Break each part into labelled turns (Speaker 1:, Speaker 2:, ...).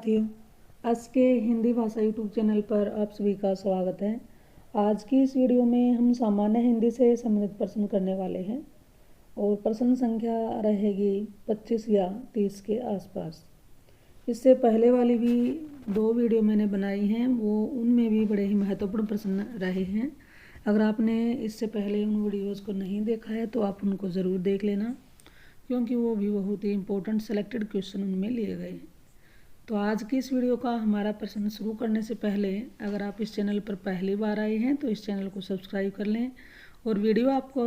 Speaker 1: साथियों, आज के हिंदी भाषा यूट्यूब चैनल पर आप सभी का स्वागत है। आज की इस वीडियो में हम सामान्य हिंदी से संबंधित प्रश्न करने वाले हैं और प्रश्न संख्या रहेगी 25 या 30 के आसपास। इससे पहले वाली भी 2 वीडियो मैंने बनाई हैं, वो उनमें भी बड़े ही महत्वपूर्ण प्रश्न रहे हैं। अगर आपने इससे पहले उन वीडियोज़ को नहीं देखा है तो आप उनको ज़रूर देख लेना, क्योंकि वो भी बहुत ही इम्पोर्टेंट सेलेक्टेड क्वेश्चन उनमें लिए गए हैं। तो आज की इस वीडियो का हमारा प्रश्न शुरू करने से पहले अगर आप इस चैनल पर पहली बार आए हैं तो इस चैनल को सब्सक्राइब कर लें और वीडियो आपको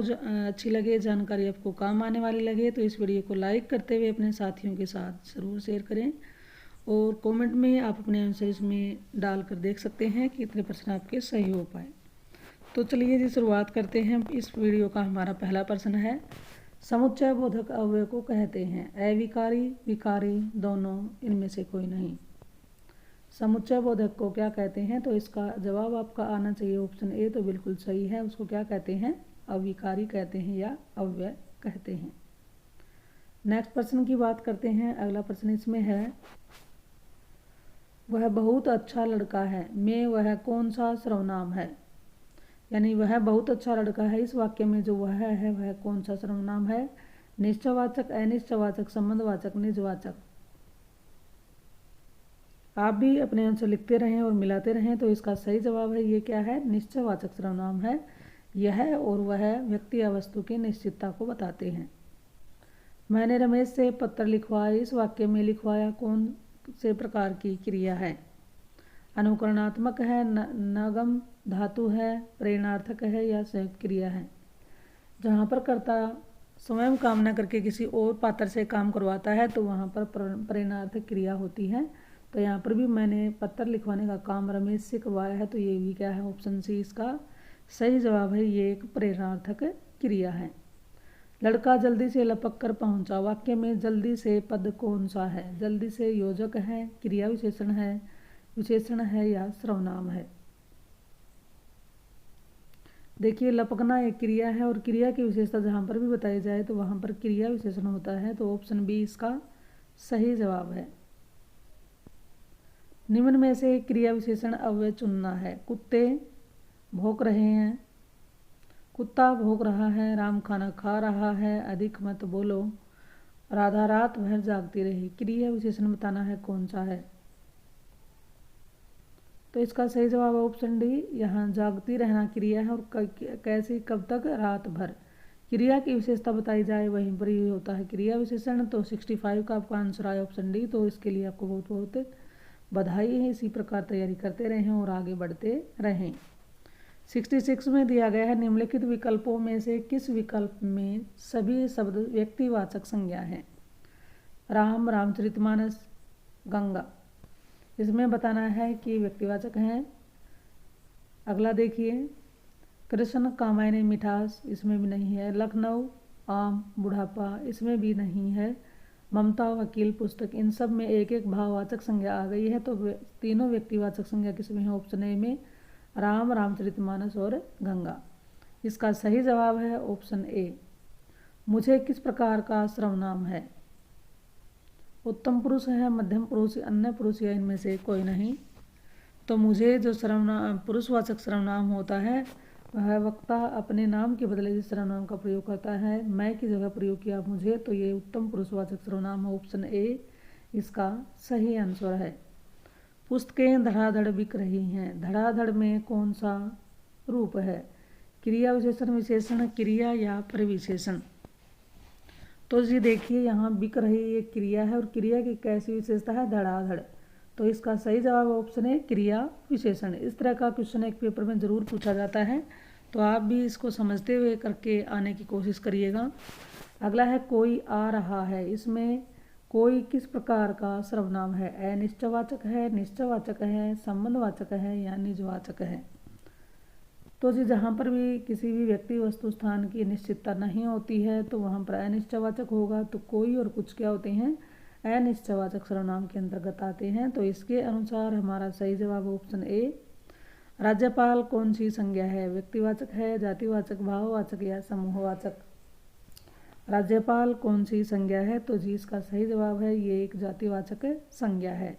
Speaker 1: अच्छी लगे, जानकारी आपको काम आने वाली लगे तो इस वीडियो को लाइक करते हुए अपने साथियों के साथ ज़रूर शेयर करें। और कमेंट में आप अपने आंसर इसमें डालकर देख सकते हैं कि इतने प्रश्न आपके सही हो पाए। तो चलिए जी शुरुआत करते हैं। इस वीडियो का हमारा पहला प्रश्न है, समुच्चय बोधक अव्यय को कहते हैं अविकारी, विकारी, दोनों, इनमें से कोई नहीं। समुच्चय बोधक को क्या कहते हैं? तो इसका जवाब आपका आना चाहिए ऑप्शन ए, तो बिल्कुल सही है। उसको क्या कहते हैं? अविकारी कहते हैं या अव्यय कहते हैं। नेक्स्ट प्रश्न की बात करते हैं। अगला प्रश्न इसमें है, वह बहुत अच्छा लड़का है में वह कौन सा सर्वनाम है? यानी वह बहुत अच्छा लड़का है, इस वाक्य में जो वह है वह कौन सा सर्वनाम है? निश्चयवाचक, अनिश्चयवाचक, संबंधवाचक, निजवाचक। आप भी अपने आंसर लिखते रहें और मिलाते रहें। तो इसका सही जवाब है ये क्या है? निश्चयवाचक सर्वनाम है यह, और वह व्यक्ति या वस्तु की निश्चितता को बताते हैं। मैंने रमेश से पत्र लिखवाया, इस वाक्य में लिखवाया कौन से प्रकार की क्रिया है? अनुकरणात्मक है, नगम धातु है, प्रेरणार्थक है या संयुक्त क्रिया है? जहाँ पर कर्ता स्वयं काम न करके किसी और पात्र से काम करवाता है तो वहाँ पर प्रेरणार्थक क्रिया होती है। तो यहाँ पर भी मैंने पत्र लिखवाने का काम रमेश से करवाया है, तो ये भी क्या है? ऑप्शन सी इसका सही जवाब है, ये एक प्रेरणार्थक क्रिया है। लड़का जल्दी से लपक कर पहुँचा, वाक्य में जल्दी से पद कौन सा है? जल्दी से योजक है, क्रिया विशेषण है या सर्वनाम है? देखिए, लपकना एक क्रिया है और क्रिया की विशेषता जहाँ पर भी बताई जाए तो वहाँ पर क्रिया विशेषण होता है। तो ऑप्शन बी इसका सही जवाब है। निम्न में से क्रिया विशेषण अव्यय चुनना है। कुत्ते भौंक रहे हैं, कुत्ता भौंक रहा है, राम खाना खा रहा है, अधिक मत बोलो, राधा रात भर जागती रही। क्रिया विशेषण बताना है कौन सा है? तो इसका सही जवाब है ऑप्शन डी, यहाँ जागती रहना क्रिया है और कैसी, कब तक? रात भर। क्रिया की विशेषता बताई जाए वहीं पर ही होता है क्रिया विशेषण। तो 65 का आपका आंसर आया ऑप्शन डी। तो इसके लिए आपको बहुत बहुत बधाई है। इसी प्रकार तैयारी करते रहें और आगे बढ़ते रहें। 66 में दिया गया है, निम्नलिखित विकल्पों में से किस विकल्प में सभी शब्द व्यक्तिवाचक संज्ञा हैं? राम, रामचरितमानस, गंगा। इसमें बताना है कि व्यक्तिवाचक हैं। अगला देखिए, कृष्ण, कामायनी, मिठास, इसमें भी नहीं है। लखनऊ, आम, बुढ़ापा, इसमें भी नहीं है। ममता, वकील, पुस्तक, इन सब में एक एक भाववाचक संज्ञा आ गई है। तो तीनों व्यक्तिवाचक संज्ञा किसमें है? ऑप्शन ए में, राम, रामचरितमानस और गंगा। इसका सही जवाब है ऑप्शन ए। मुझे किस प्रकार का सर्वनाम है? उत्तम पुरुष है, मध्यम पुरुष, अन्य पुरुष या इनमें से कोई नहीं। तो मुझे जो सर्वनाम पुरुषवाचक सर्वनाम होता है वह वक्ता अपने नाम के बदले जिस सर्वनाम का प्रयोग करता है, मैं की जगह प्रयोग किया मुझे, तो ये उत्तम पुरुषवाचक सर्वनाम है। ऑप्शन ए इसका सही आंसर है। पुस्तकें धड़ाधड़ बिक रही हैं, धड़ाधड़ में कौन सा रूप है? क्रिया विशेषण, विशेषण, क्रिया या परिविशेषण? तो जी देखिए, यहाँ बिक रही एक क्रिया है और क्रिया की कैसी विशेषता है? धड़ाधड़। तो इसका सही जवाब ऑप्शन है क्रिया विशेषण। इस तरह का क्वेश्चन एक पेपर में ज़रूर पूछा जाता है, तो आप भी इसको समझते हुए करके आने की कोशिश करिएगा। अगला है, कोई आ रहा है, इसमें कोई किस प्रकार का सर्वनाम है? अनिश्चयवाचक है, निश्चयवाचक है, संबंधवाचक है या निजवाचक है? तो जी जहाँ पर भी किसी भी व्यक्ति, वस्तु, स्थान की निश्चितता नहीं होती है तो वहाँ पर अनिश्चयवाचक होगा। तो कोई और कुछ क्या होते हैं? अनिश्चयवाचक सर्वनाम के अंतर्गत आते हैं। तो इसके अनुसार हमारा सही जवाब ऑप्शन ए। राज्यपाल कौन सी संज्ञा है? व्यक्तिवाचक है, जातिवाचक, भाववाचक या समूहवाचक? राज्यपाल कौन सी संज्ञा है? तो जी इसका सही जवाब है ये एक जातिवाचक संज्ञा है।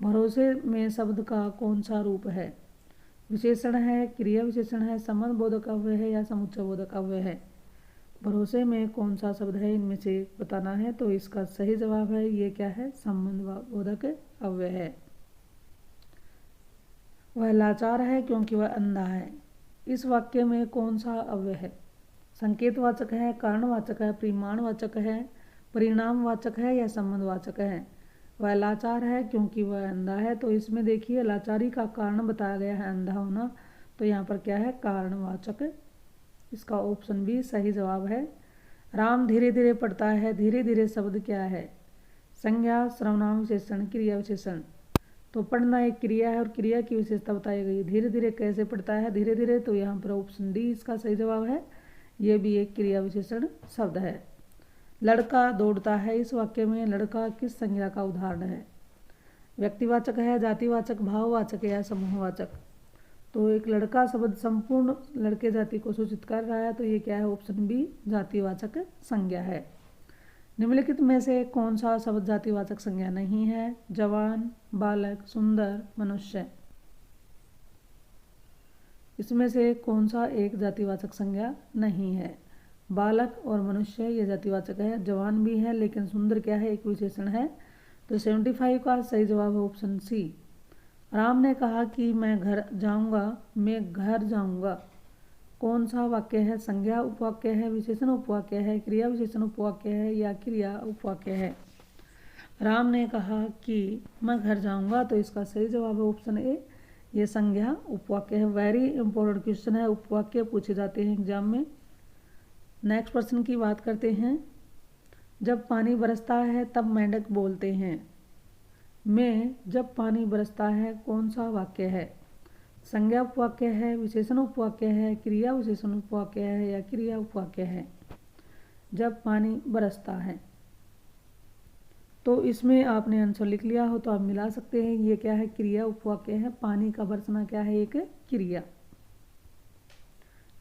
Speaker 1: भरोसे में शब्द का कौन सा रूप है? विशेषण है, क्रिया विशेषण है, संबंध बोधक अव्यय है या समुच्चय बोधक अव्यय है? भरोसे में कौन सा शब्द है, इनमें से बताना है। तो इसका सही जवाब है ये क्या है, संबंध बोधक अव्यय है। वह लाचार है क्योंकि वह अंधा है। इस वाक्य में कौन सा अव्यय है? संकेतवाचक है, कारणवाचक है, परिमाणवाचक है, परिणामवाचक है या संबंधवाचक है? वह लाचार है क्योंकि वह अंधा है। तो इसमें देखिए लाचारी का कारण बताया गया है अंधा होना, तो यहाँ पर क्या है, कारणवाचक। इसका ऑप्शन बी सही जवाब है। राम धीरे धीरे पढ़ता है। धीरे धीरे शब्द क्या है? संज्ञा, सर्वनाम, विशेषण, क्रिया विशेषण। तो पढ़ना एक क्रिया है और क्रिया की विशेषता बताई गई। धीरे धीरे कैसे पढ़ता है? धीरे धीरे, तो यहाँ पर ऑप्शन डी इसका सही जवाब है। ये भी एक क्रिया विशेषण शब्द है। लड़का दौड़ता है। इस वाक्य में लड़का किस संज्ञा का उदाहरण है? व्यक्तिवाचक है, जातिवाचक, भाववाचक या समूहवाचक? तो एक लड़का शब्द संपूर्ण लड़के जाति को सूचित कर रहा है, तो ये क्या है, ऑप्शन बी जातिवाचक संज्ञा है। निम्नलिखित में से कौन सा शब्द जातिवाचक संज्ञा नहीं है? जवान, बालक, सुंदर, मनुष्य। इसमें से कौन सा एक जातिवाचक संज्ञा नहीं है? बालक और मनुष्य ये जातिवाचक है। जवान भी है लेकिन सुंदर क्या है, एक विशेषण है। तो 75 का सही जवाब है ऑप्शन सी। राम ने कहा कि मैं घर जाऊंगा, मैं घर जाऊंगा। कौन सा वाक्य है? संज्ञा उपवाक्य है, विशेषण उपवाक्य है, क्रिया विशेषण उपवाक्य है या क्रिया उपवाक्य है? राम ने कहा कि मैं घर जाऊंगा, तो इसका सही जवाब है ऑप्शन ए, ये संज्ञा उपवाक्य है। वेरी इंपॉर्टेंट क्वेश्चन है, उपवाक्य पूछे जाते हैं एग्जाम में। नेक्स्ट प्रश्न की बात करते हैं। जब पानी बरसता है तब मेंढक बोलते हैं। में जब पानी बरसता है कौन सा वाक्य है? संज्ञा उपवाक्य है, विशेषण उपवाक्य है, क्रिया विशेषण उपवाक्य है या क्रिया उपवाक्य है? जब पानी बरसता है, तो इसमें आपने आंसर लिख लिया हो तो आप मिला सकते हैं। ये क्या है, क्रिया उपवाक्य है। पानी का बरसना क्या है, एक क्रिया।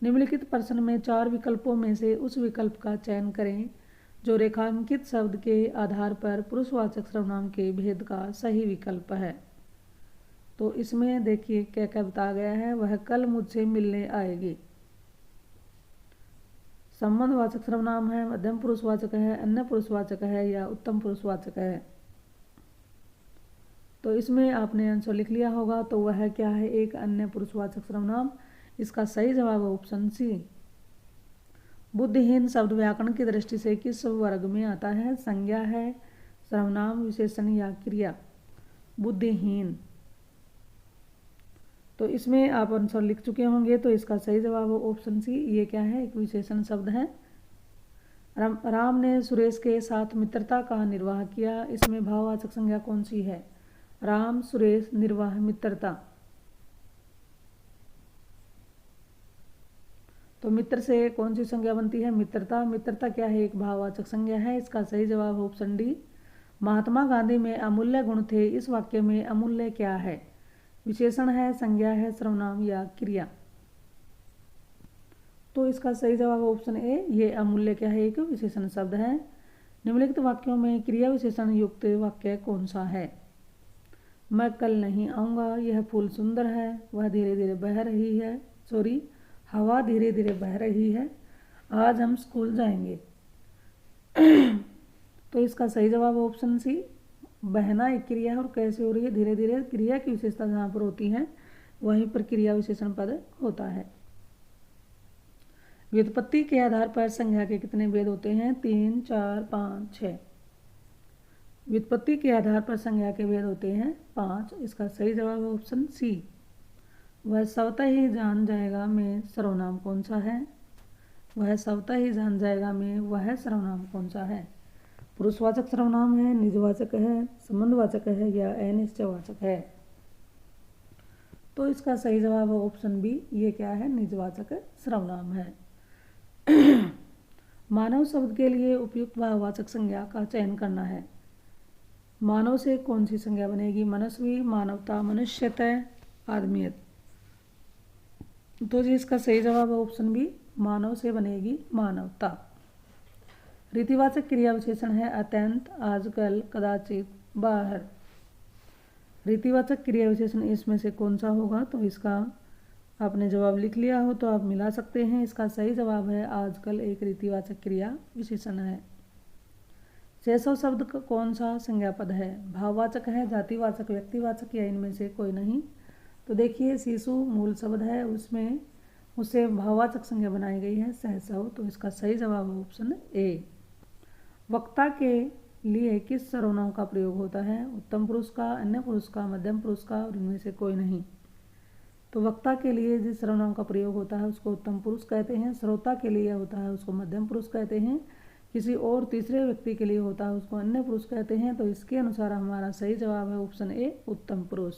Speaker 1: निम्नलिखित प्रश्न में 4 विकल्पों में से उस विकल्प का चयन करें जो रेखांकित शब्द के आधार पर पुरुषवाचक सर्वनाम के भेद का सही विकल्प है। तो इसमें देखिए क्या क्या बताया गया है। वह कल मुझसे मिलने आएगी। संबंधवाचक सर्वनाम है, मध्यम पुरुषवाचक है, अन्य पुरुषवाचक है या उत्तम पुरुषवाचक है? तो इसमें आपने आंसर लिख लिया होगा। तो वह क्या है, एक अन्य पुरुषवाचक सर्वनाम। इसका सही जवाब है ऑप्शन सी। बुद्धिहीन शब्द व्याकरण की दृष्टि से किस वर्ग में आता है? संज्ञा है, सर्वनाम, विशेषण या क्रिया? बुद्धिहीन। तो इसमें आप आंसर लिख चुके होंगे, तो इसका सही जवाब है ऑप्शन सी। ये क्या है, एक विशेषण शब्द है। राम ने सुरेश के साथ मित्रता का निर्वाह किया। इसमें भाववाचक संज्ञा कौन सी है? राम, सुरेश, निर्वाह, मित्रता। तो मित्र से कौन सी संज्ञा बनती है? मित्रता। मित्रता क्या है, एक भाववाचक संज्ञा है। इसका सही जवाब ऑप्शन डी। महात्मा गांधी में अमूल्य गुण थे। इस वाक्य में अमूल्य क्या है? विशेषण है, संज्ञा है, सर्वनाम या क्रिया? तो इसका सही जवाब ऑप्शन ए, ये अमूल्य क्या है, एक विशेषण शब्द है। निम्नलिखित वाक्यों में क्रिया विशेषण युक्त वाक्य कौन सा है? मैं कल नहीं आऊँगा, यह फूल सुंदर है, वह धीरे धीरे बह रही है, हवा धीरे धीरे बह रही है, आज हम स्कूल जाएंगे। तो इसका सही जवाब ऑप्शन सी। बहना एक क्रिया है और कैसे हो रही है, धीरे धीरे। क्रिया की विशेषता जहाँ पर होती है वहीं पर क्रिया विशेषण पद होता है। व्युत्पत्ति के आधार पर संज्ञा के कितने भेद होते हैं? 3, 4, 5, 6। व्युत्पत्ति के आधार पर संज्ञा के भेद होते हैं 5। इसका सही जवाब ऑप्शन सी। वह स्वतः ही जान जाएगा में सर्वनाम कौन सा है? वह स्वतः ही जान जाएगा में वह सर्वनाम कौन सा है? पुरुषवाचक सर्वनाम है, निजवाचक है, संबंधवाचक है या अनिश्चयवाचक है? तो इसका सही जवाब है ऑप्शन बी। ये क्या है, निजवाचक सर्वनाम है। मानव शब्द के लिए उपयुक्त भाववाचक संज्ञा का चयन करना है। मानव से कौन सी संज्ञा बनेगी? मनस्वी, मानवता, मनुष्यतः, आदमियत। तो जी इसका सही जवाब है ऑप्शन बी, मानव से बनेगी मानवता। रीतिवाचक क्रिया विशेषण है अत्यंत, आजकल, कदाचित, बाहर। रीतिवाचक क्रिया विशेषण इसमें से कौन सा होगा? तो इसका आपने जवाब लिख लिया हो तो आप मिला सकते हैं। इसका सही जवाब है आजकल एक रीतिवाचक क्रिया विशेषण है। शैशव शब्द का कौन सा संज्ञापद है? भाववाचक है, जातिवाचक, व्यक्तिवाचक या इनमें से कोई नहीं? तो देखिए शिशु मूल शब्द है, उसमें उससे भाववाचक संज्ञा बनाई गई है शैशव, तो इसका सही जवाब है ऑप्शन ए। वक्ता के लिए किस सर्वनाम का प्रयोग होता है? उत्तम पुरुष का, अन्य पुरुष का, मध्यम पुरुष का और इनमें से कोई नहीं? तो वक्ता के लिए जिस सर्वनाम का प्रयोग होता है उसको उत्तम पुरुष कहते हैं। श्रोता के लिए होता है उसको मध्यम पुरुष कहते हैं। किसी और तीसरे व्यक्ति के लिए होता है उसको अन्य पुरुष कहते हैं। तो इसके अनुसार हमारा सही जवाब है ऑप्शन ए, उत्तम पुरुष।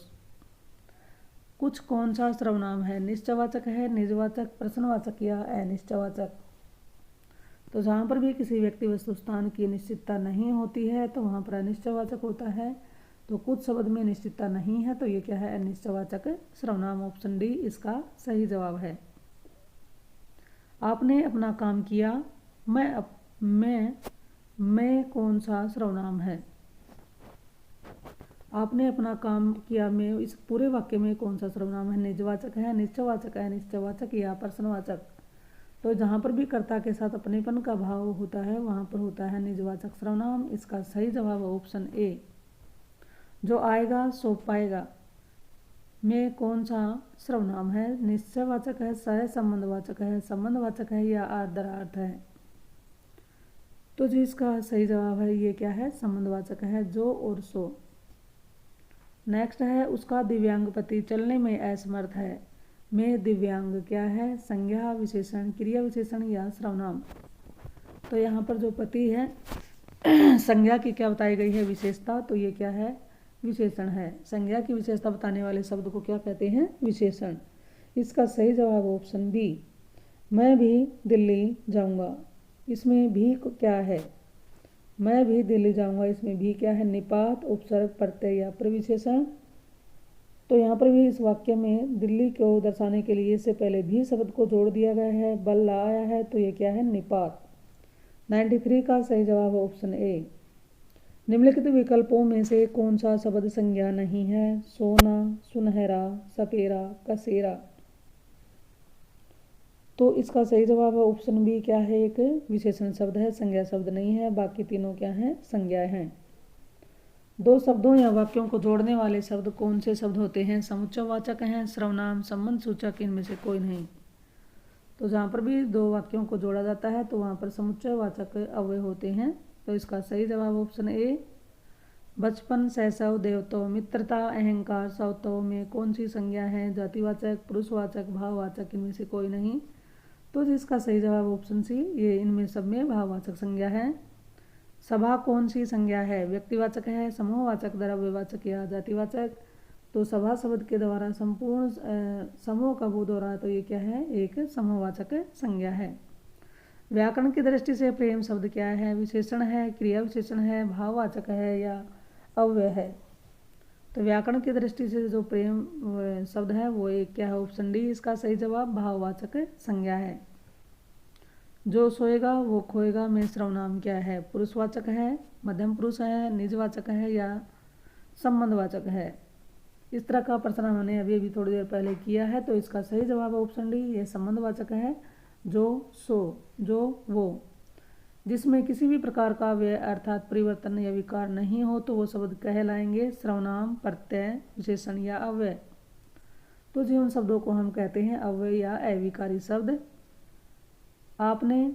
Speaker 1: कुछ कौन सा सर्वनाम है? निश्चयवाचक है, निजवाचक, प्रश्नवाचक या अनिश्चयवाचक? तो जहाँ पर भी किसी व्यक्ति वस्तु स्थान की निश्चितता नहीं होती है तो वहाँ पर अनिश्चयवाचक होता है। तो कुछ शब्द में निश्चितता नहीं है तो ये क्या है? अनिश्चयवाचक सर्वनाम, ऑप्शन डी इसका सही जवाब है। आपने अपना काम किया, मैं कौन सा सर्वनाम है? आपने अपना काम किया में इस पूरे वाक्य में कौन सा सर्वनाम है? निजवाचक है, निश्चयवाचक है, अनिश्चयवाचक या प्रश्नवाचक? तो जहाँ पर भी कर्ता के साथ अपनेपन का भाव होता है वहाँ पर होता है निजवाचक सर्वनाम। इसका सही जवाब है ऑप्शन ए। जो आएगा सो पाएगा में कौन सा सर्वनाम है? निश्चयवाचक है, सहसंबंधवाचक है, संबंधवाचक है या आदरार्थ है? तो जिसका सही जवाब है ये क्या है? संबंधवाचक है, जो और सो। नेक्स्ट है उसका दिव्यांग पति चलने में असमर्थ है में दिव्यांग क्या है? संज्ञा, विशेषण, क्रिया विशेषण या सर्वनाम? तो यहाँ पर जो पति है संज्ञा की क्या बताई गई है? विशेषता, तो ये क्या है? विशेषण है। संज्ञा की विशेषता बताने वाले शब्द को क्या कहते हैं? विशेषण। इसका सही जवाब ऑप्शन बी। मैं भी दिल्ली जाऊंगा, इसमें भी क्या है? मैं भी दिल्ली जाऊंगा, इसमें भी क्या है? निपात, उपसर्ग, प्रत्यय या प्रविशेषण? तो यहाँ पर भी इस वाक्य में दिल्ली को दर्शाने के लिए इससे पहले भी शब्द को जोड़ दिया गया है, बल आया है, तो ये क्या है? निपात। 93 का सही जवाब है ऑप्शन ए। निम्नलिखित विकल्पों में से कौन सा शब्द संज्ञा नहीं है? सोना, सुनहरा, सपेरा, कसेरा? तो इसका सही जवाब है ऑप्शन बी क्या है? एक विशेषण शब्द है, संज्ञा शब्द नहीं है। बाकी तीनों क्या हैं? संज्ञाएं हैं। दो शब्दों या वाक्यों को जोड़ने वाले शब्द कौन से शब्द होते हैं? समुच्चयवाचक हैं, सर्वनाम, संबंध सूचक, इनमें से कोई नहीं? तो जहाँ पर भी दो वाक्यों को जोड़ा जाता है तो वहाँ पर समुच्चयवाचक अव्यय होते हैं। तो इसका सही जवाब ऑप्शन ए। बचपन, शैशव, देवत्व, मित्रता, अहंकार, सौत्व में कौन सी संज्ञा है? जातिवाचक, पुरुषवाचक, भाववाचक, इनमें से कोई नहीं? तो जिसका सही जवाब ऑप्शन सी, ये इनमें सब में भाववाचक संज्ञा है। सभा कौन सी संज्ञा है? व्यक्तिवाचक है, समूहवाचक, द्रव्यवाचक या जातिवाचक? तो सभा शब्द के द्वारा संपूर्ण समूह का बोध हो रहा है तो ये क्या है? एक समूहवाचक संज्ञा है। व्याकरण की दृष्टि से प्रेम शब्द क्या है? विशेषण है, क्रिया विशेषण है, भाववाचक है या अव्यय है? तो व्याकरण की दृष्टि से जो प्रेम शब्द है वो एक क्या है? ऑप्शन डी इसका सही जवाब भाववाचक संज्ञा है। जो सोएगा वो खोएगा में सर्वनाम क्या है? पुरुषवाचक है, मध्यम पुरुष है, निजवाचक है या संबंधवाचक है? इस तरह का प्रश्न हमने अभी थोड़ी देर पहले किया है। तो इसका सही जवाब है ऑप्शन डी, ये संबंधवाचक है। जो, सो, जो, वो, जिसमें किसी भी प्रकार का व्यय अर्थात परिवर्तन या विकार नहीं हो तो वो शब्द कहलाएंगे सर्वनाम, प्रत्यय, विशेषण या अव्यय। तो जिन शब्दों को हम कहते हैं अव्यय या अविकारी शब्द। आपने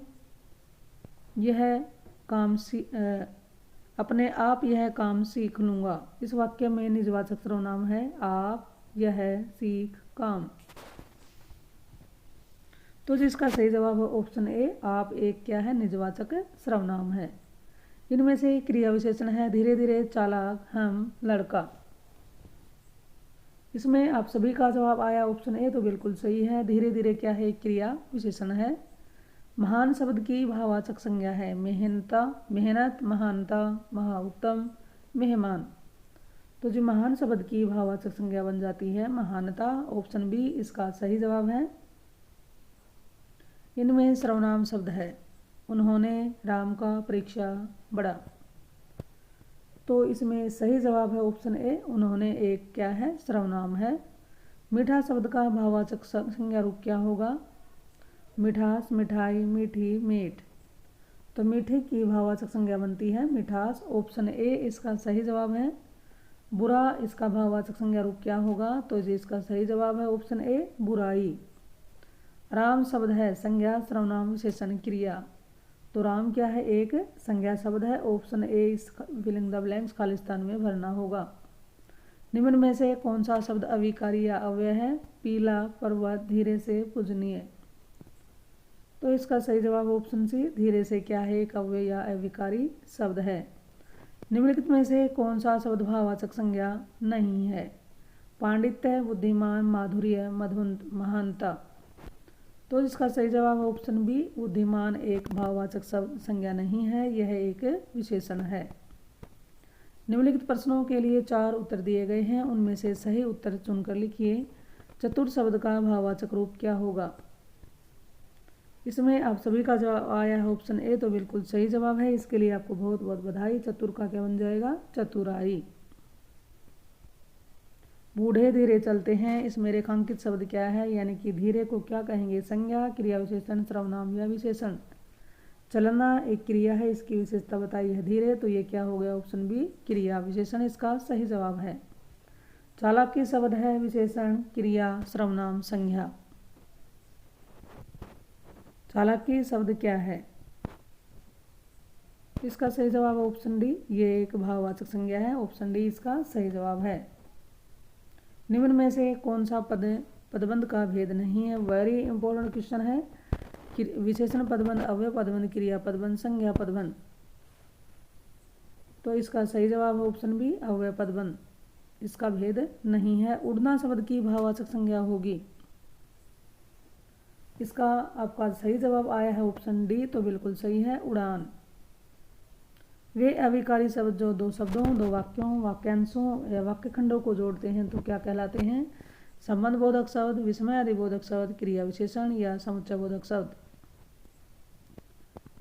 Speaker 1: यह काम अपने आप यह काम सीख लूँगा, इस वाक्य में निजवाचक सर्वनाम है आप, यह, सीख, काम। तो जिसका सही जवाब है ऑप्शन ए, आप एक क्या है? निजवाचक सर्वनाम है। इनमें से क्रिया विशेषण है धीरे धीरे, चालाक, हम, लड़का। इसमें आप सभी का जवाब आया ऑप्शन ए, तो बिल्कुल सही है। धीरे धीरे क्या है? क्रिया विशेषण है। महान शब्द की भाववाचक संज्ञा है मेहनता, मेहनत, महानता, महाउत्तम, मेहमान। तो जो महान शब्द की भाववाचक संज्ञा बन जाती है महानता, ऑप्शन बी इसका सही जवाब है। इनमें सर्वनाम शब्द है उन्होंने, राम का, परीक्षा, बड़ा। तो इसमें सही जवाब है ऑप्शन ए, उन्होंने एक क्या है, सर्वनाम है। मीठा शब्द का भाववाचक संज्ञा रूप क्या होगा? मिठास, मिठाई, मीठी, मीठ। तो मीठे की भाववाचक संज्ञा बनती है मिठास, ऑप्शन ए इसका सही जवाब है। बुरा, इसका भाववाचक संज्ञा रूप क्या होगा? तो जी इसका सही जवाब है ऑप्शन ए, बुराई। राम शब्द है संज्ञा, सर्वनाम, विशेषण, क्रिया। तो राम क्या है, एक संज्ञा शब्द है, ऑप्शन ए इस फिलिंग द ब्लैंक्स खाली स्थान में भरना होगा। निम्न में से कौन सा शब्द अविकारी या अव्यय है? पीला, पर्वत, धीरे से, पूजनीय। तो इसका सही जवाब ऑप्शन सी, धीरे से क्या है, एक अव्यय या अविकारी शब्द है। निम्नलिखित में से कौन सा शब्द भाववाचक संज्ञा नहीं है? पांडित्य, बुद्धिमान, माधुर्य, मधुर, महानता। तो इसका सही जवाब ऑप्शन बी, बुद्धिमान एक भाववाचक संज्ञा नहीं है, यह एक विशेषण है। निम्नलिखित प्रश्नों के लिए 4 उत्तर दिए गए हैं, उनमें से सही उत्तर चुनकर लिखिए। चतुर शब्द का भाववाचक रूप क्या होगा? इसमें आप सभी का जवाब आया है ऑप्शन ए, तो बिल्कुल सही जवाब है। इसके लिए आपको बहुत बहुत बधाई। चतुर का क्या बन जाएगा? चतुराई। बूढ़े धीरे चलते हैं, इसमें रेखांकित शब्द क्या है, यानी कि धीरे को क्या कहेंगे? संज्ञा, क्रिया विशेषण, सर्वनाम या विशेषण। चलना एक क्रिया है, इसकी विशेषता बताई है धीरे, तो ये क्या हो गया? ऑप्शन बी, क्रिया विशेषण इसका सही जवाब है। चालाकी शब्द है, विशेषण, क्रिया, सर्वनाम, संज्ञा। चालाकी शब्द क्या है? इसका सही जवाब ऑप्शन डी, ये एक भाववाचक संज्ञा है, ऑप्शन डी इसका सही जवाब है। निम्न में से कौन सा पदबंध का भेद नहीं है? वेरी इंपॉर्टेंट क्वेश्चन है। विशेषण पदबंध, अव्यय पदबंध, क्रिया पदबंध, संज्ञा पदबंध। तो इसका सही जवाब ऑप्शन बी, अव्यय पदबंध, इसका भेद नहीं है। उड़ना शब्द की भाववाचक संज्ञा होगी, इसका आपका सही जवाब आया है ऑप्शन डी, तो बिल्कुल सही है, उड़ान। वे अविकारी शब्द जो दो शब्दों, दो वाक्यों, वाक्यांशों या वाक्य खंडों को जोड़ते हैं तो क्या कहलाते हैं? संबंध बोधक शब्द, विस्मय आदि बोधक शब्द, क्रिया विशेषण या समुच्चय बोधक शब्द।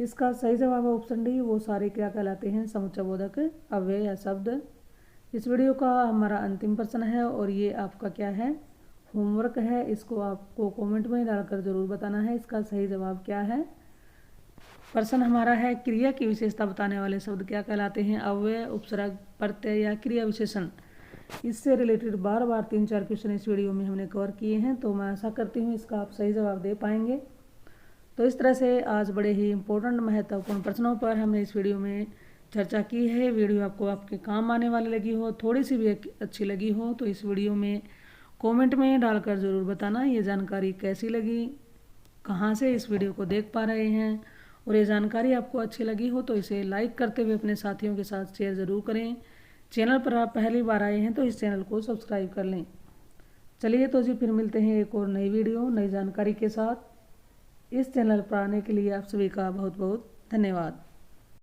Speaker 1: इसका सही जवाब है ऑप्शन डी, वो सारे क्या कहलाते हैं? समुच्चय बोधक अव्यय या शब्द। इस वीडियो का हमारा अंतिम प्रश्न है और ये आपका क्या है? होमवर्क है। इसको आपको कमेंट में डालकर जरूर बताना है इसका सही जवाब क्या है। प्रश्न हमारा है, क्रिया की विशेषता बताने वाले शब्द क्या कहलाते हैं? अव्यय, उपसर्ग, प्रत्यय या क्रिया विशेषण। इससे रिलेटेड बार बार 3-4 क्वेश्चन इस वीडियो में हमने कवर किए हैं, तो मैं आशा करती हूँ इसका आप सही जवाब दे पाएंगे। तो इस तरह से आज बड़े ही इंपॉर्टेंट महत्वपूर्ण प्रश्नों पर हमने इस वीडियो में चर्चा की है। वीडियो आपको आपके काम आने वाली लगी हो, थोड़ी सी भी अच्छी लगी हो, तो इस वीडियो में कमेंट में डालकर ज़रूर बताना ये जानकारी कैसी लगी, कहाँ से इस वीडियो को देख पा रहे हैं, और ये जानकारी आपको अच्छी लगी हो तो इसे लाइक करते हुए अपने साथियों के साथ शेयर ज़रूर करें। चैनल पर आप पहली बार आए हैं तो इस चैनल को सब्सक्राइब कर लें। चलिए तो जी फिर मिलते हैं एक और नई वीडियो नई जानकारी के साथ। इस चैनल पर आने के लिए आप सभी का बहुत बहुत धन्यवाद।